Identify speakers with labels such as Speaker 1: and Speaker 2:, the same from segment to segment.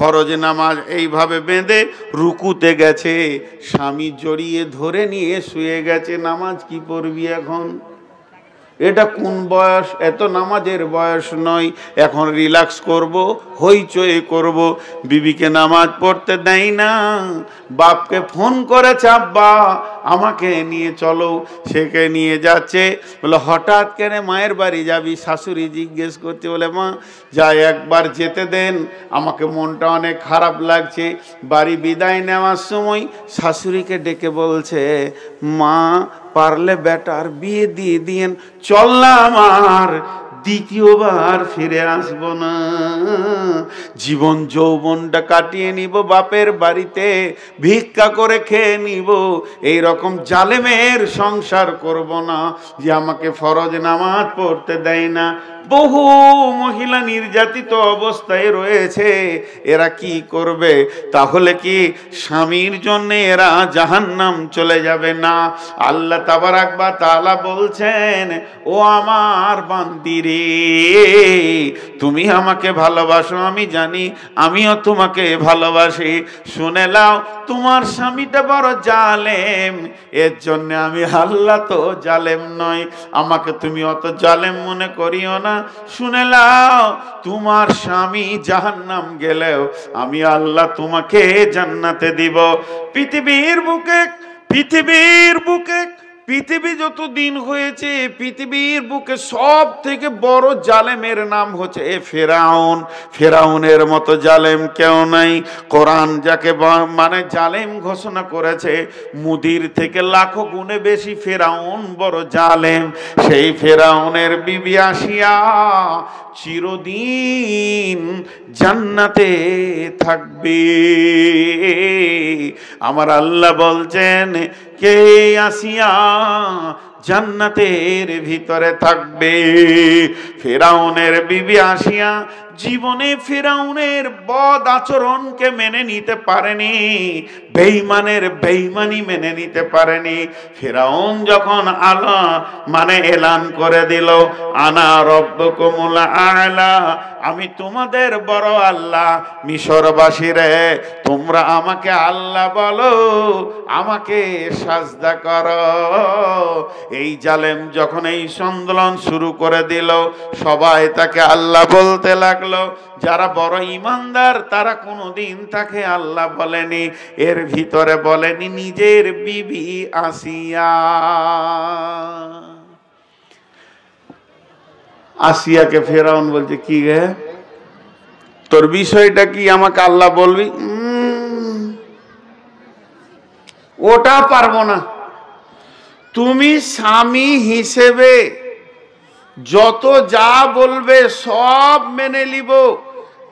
Speaker 1: ফরজ নামাজ এইভাবে বেঁধে রুকুতে গেছে, স্বামী জড়িয়ে ধরে নিয়ে শুয়ে গেছে। নামাজ কি পড়বি এখন? এটা কোন বয়স? এত নামাজের বয়স নয়। এখন রিল্যাক্স করব, হইচই করব। বিবিকে নামাজ পড়তে দেয় না, বাপকে ফোন করেছে, আব্বা আমাকে নিয়ে চলো। সেকে নিয়ে যাচ্ছে। বলে হঠাৎ কেন মায়ের বাড়ি যাবি? শাশুড়ি জিজ্ঞেস করতে। বলে মা যাই, একবার যেতে দেন, আমাকে মনটা অনেক খারাপ লাগছে। বাড়ি বিদায় নেওয়ার সময় শাশুড়িকে ডেকে বলছে, মা পারলে বেটার বিয়ে দিয়ে দিয়েন, চল না আমার দ্বিতীয়বার ফিরে আসব না, জীবন যৌবনটা কাটিয়ে নিব বাপের বাড়িতে, ভিক্ষা করে খেয়ে নিব। এই রকম জালেমের সংসার করব না যে আমাকে ফরজ নামাজ পড়তে দেয় না। বহু মহিলা নির্যাতিত অবস্থায় রয়েছে। এরা কি করবে? তাহলে কি স্বামীর জন্য এরা জাহান্নাম চলে যাবে? না, আল্লাহ তাবারাক ওয়া তাআলা বলছেন, ও আমার বান্দি রে, তুমি আমাকে ভালোবাসো, আমি জানি, আমিও তোমাকে ভালোবাসি। শুনে নাও, তোমার স্বামীটা বড় জালেম, এর জন্য আমি আল্লাহ তো জালেম নয়, আমাকে তুমি অত জালেম মনে করিও না। শুনে নাও, তোমার স্বামী জাহান্নাম গেলেও আমি আল্লাহ তোমাকে জান্নাতে দিব। পৃথিবীর বুকে পৃথিবী যত দিন হয়েছে, পৃথিবীর বুকে সব থেকে বড় জালেমের নাম হচ্ছে ফেরাউন। ফেরাউনের মতো জালেম কেউ নাই। কোরআন যাকে মানে জালেম ঘোষণা করেছে, মুদির থেকে লাখো গুণে বেশি ফেরাউন বড় জালেম। সেই ফেরাউনের বিবি আসিয়া চিরদিন জান্নাতে থাকবে। আমার আল্লাহ বলছেন, কে আসিয়া জান্নাতের ভিতরে থাকবে? ফেরাউনের বিবি আসিয়া জীবনে ফেরাউনের বদ আচরণকে মেনে নিতে পারেনি, বেঈমানের বেঈমানি মেনে নিতে পারেনি। ফেরাউন যখন এলান করে দিল, আনা রব্বুকুমুল আ'লা, আমি তোমাদের বড় আল্লাহ, মিশরবাসীরে তোমরা আমাকে আল্লাহ বলো, আমাকে সাজদা করো। এই জালেম যখন এই আন্দোলন শুরু করে দিল, সবাই তাকে আল্লাহ বলতে লাগলো। যারা বড় ইমানদার তারা কোনোদিন তাকে আল্লাহ বলেনি। এর ভিতরে বলেনি নিজের বিবি আসিয়া। আসিয়াকে ফেরাউন বলছে, কি গে তোর বিষয়টা কি, আমাকে আল্লাহ বলবি? ওটা পারবো না। তুমি স্বামী হিসেবে যত যা বলবে সব মেনে নিব,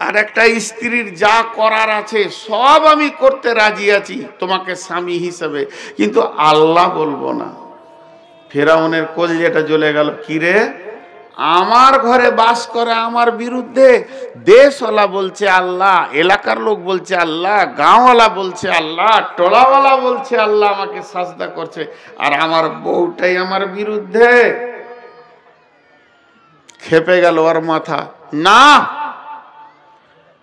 Speaker 1: আর একটা স্ত্রীর যা করার আছে সব আমি করতে রাজি আছি তোমাকে স্বামী হিসেবে, কিন্তু আল্লাহ বলবো না। ফেরাউনের কলিজাটা জ্বলে গেল। কিরে, আমার ঘরে বাস করে আমার বিরুদ্ধে দেশওয়ালা বলছে আল্লাহ, এলাকার লোক বলছে আল্লাহ, গাঁওয়ালা বলছে আল্লাহ, টোলাওয়ালা বলছে আল্লাহ, আমাকে সাজদা করছে, আর আমার বউটাই আমার বিরুদ্ধে। খেপে গেল ওর মাথা। না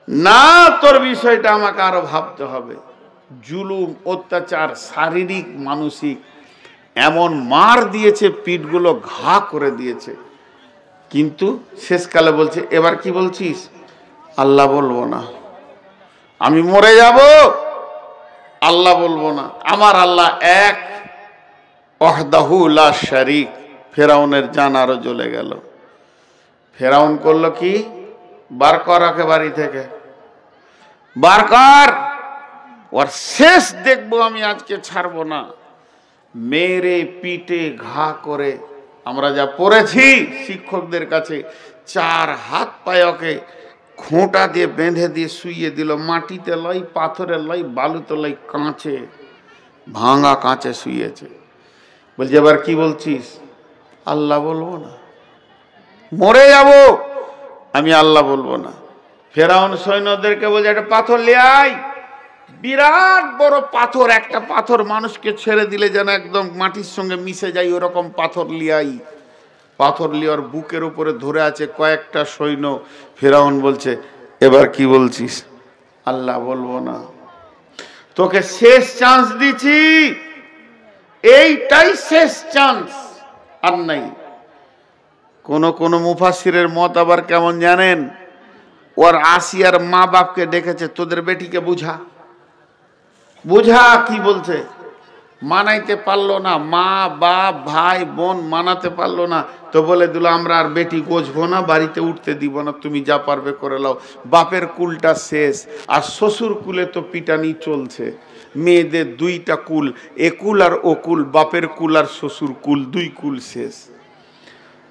Speaker 1: না, তোর বিষয়টা আমাকে আরো ভাবতে হবে। জুলুম, অত্যাচার, শারীরিক মানসিক এমন মার দিয়েছে, পিঠগুলো ঘা করে দিয়েছে। কিন্তু শেষকালে বলছে, এবার কি বলছিস? আল্লাহ বলবো না, আমি মরে যাব, আল্লাহ বলবো না, আমার আল্লাহ এক, ওয়াহদাহু লা শারীক। ফেরাউনের জান আরো জ্বলে গেল। ফেরাউন করলো কি? বার কর ওকে বাড়ি থেকে, বার কর, ওর শেষ দেখবো আমি, আজকে ছাড়বো না। মেরে পিটে ঘা করে, আমরা যা পড়েছি শিক্ষকদের কাছে, 4 হাত পায়ে ওকে খোঁটা দিয়ে বেঁধে দিয়ে শুইয়ে দিল। মাটিতে লয়, পাথরে লয়, বালুতে লয়, কাঁচে, ভাঙা কাঁচে শুয়েছে। বলছে, এবার কি বলছিস? আল্লাহ বলবো না, মরে যাব, আমি আল্লাহ বলবো না। ফেরাউন সৈন্যদেরকে বলছে, একটা পাথর নিয়ে আয়। বিরাট বড় পাথর, একটা পাথর মানুষকে ছেড়ে দিলে যেন একদম মাটির সঙ্গে মিশে যায়, ওরকম পাথর লিয়াই। পাথর লিয়ার বুকের উপরে ধরে আছে কয়েকটা সৈন্য। ফেরাউন বলছে, এবার কি বলছিস? আল্লাহ বলবো না, তোকে শেষ চান্স দিছি, এইটাই শেষ চান্স, আর নাই। কোন কোন মুফাসসিরের মত আবার কেমন জানেন, ওর আসিয়ার মা বাপকে ডেকেছে, তোদের বেটিকে বুঝা বুঝা, কি বলছে, মানাইতে পারলো না, মা বাপ ভাই বোন মানাতে পারলো না, তো বলে দিল আমরা আর বেটি গোছবো না, বাড়িতে উঠতে দিব না, তুমি যা পারবে করে লাও। বাপের কুলটা শেষ, আর শ্বশুর কুলে তো পিটানি চলছে। মেয়েদের দুইটা কুল, এ কুল আর ও কুল, বাপের কুল আর শ্বশুর কুল, দুই কুল শেষ।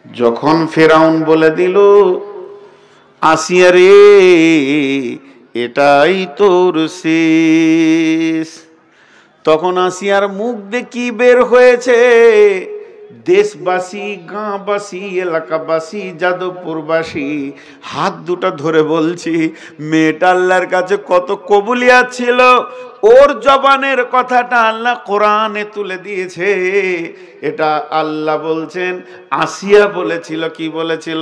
Speaker 1: যখন ফেরাউন বলে দিল আসিয়া রে এটাই তোর শেষ, তখন আসিয়ার মুখ দেখি বের হয়েছে, দেশবাসী গাঁবাসী এলাকাবাসী যাদবপুরবাসী হাত দুটা ধরে বলছি, মেয়েটা আল্লাহর কাছে কত কবুলিয়াত ছিল, ওর জবানের কথাটা আল্লাহ কোরআনে তুলে দিয়েছে। এটা আল্লাহ বলছেন, আসিয়া বলেছিল, কি বলেছিল,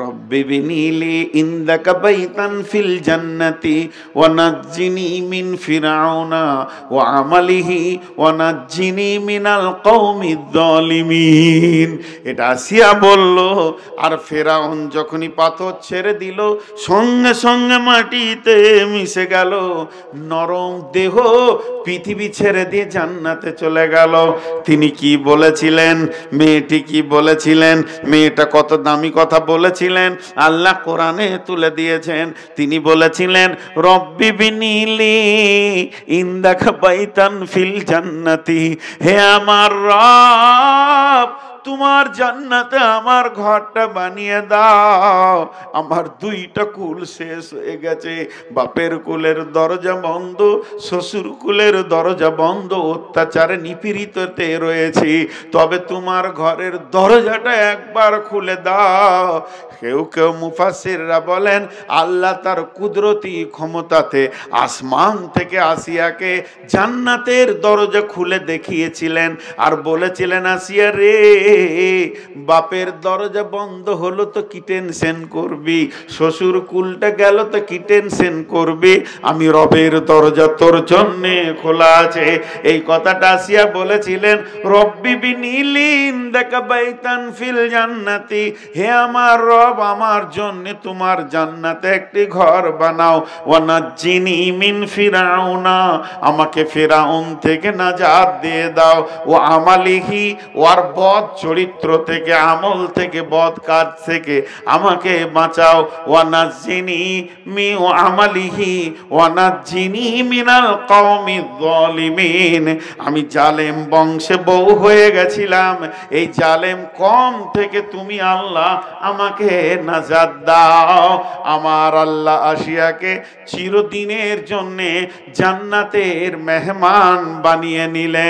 Speaker 1: রব্বি বিনিলি ইনদাকা বাইতান ফিল জান্নাতি ওয়া নাজ্জিনি মিন ফিরাউনা ওয়া আমালিহি ওয়া নাজ্জিনি মিনাল কওমিজ জালিমিন। এটা আসিয়া বলল, আর ফেরাউন যখনই পাথর ছেড়ে দিল সঙ্গে সঙ্গে মাটিতে মিশে গেল, নরম দেহ পৃথিবী ছেড়ে দিয়ে জান্নাতে চলে গেল। তিনি কি বলেছিলেন, মেয়েটি কি বলেছিলেন, মেয়েটা কত দামি কথা বলেছিলেন, আল্লাহ কোরআনে তুলে দিয়েছেন। তিনি বলেছিলেন, রব্বি বিনিলি ইনদাকা বাইতান ফিল জান্নাতি, হে আমার রব তোমার জান্নাতে আমার ঘরটা বানিয়ে দাও। আমার দুইটা কুল শেষ হয়ে গেছে, বাপের কুলের দরজা বন্ধ, শ্বশুর কুলের দরজা বন্ধ, অত্যাচারে নিপীড়িততে রয়েছি, তবে তোমার ঘরের দরজাটা একবার খুলে দাও। কেউ কেউ মুফাসসিররা বলেন আল্লাহ তার কুদরতি ক্ষমতাতে আসমান থেকে আসিয়াকে জান্নাতের দরজা খুলে দেখিয়েছিলেন, আর বলেছিলেন, আসিয়া রে বাপের দরজা বন্ধ হলো তো কি টেনশন করবি, শ্বশুর কুলটা গেল তো কি টেনশন করবি, আমি রবের দরজা তোর জন্যে খোলা আছে। এই কথাটা আসিয়া বলেছিলেন, রব্বি বিনিলি ইনদাকা বাইতান ফিল জান্নাতি, হে আমার রব আমার জন্য তোমার জান্নাতে একটি ঘর বানাও, ওয়া নাজ্জিনি মিন ফিরাউনা, আমাকে ফিরাউন থেকে নাজাত দিয়ে দাও, ও আমালিহি, ওর বদ চরিত্র থেকে, আমল থেকে, বদ কাজ থেকে আমাকে বাঁচাও, ওয়া নাজ্জিনি মি ও আমালিহি ওয়া নাজ্জিনি মিনাল কওমিজ জালিমিন। আমি জালেম বংশে বউ হয়ে গেছিলাম, এই জালেম কম থেকে তুমি আল্লাহ আমাকে নাজাত দাও। আমার আল্লাহ আসিয়াকে চিরদিনের জন্যে জান্নাতের মেহমান বানিয়ে নিলেন।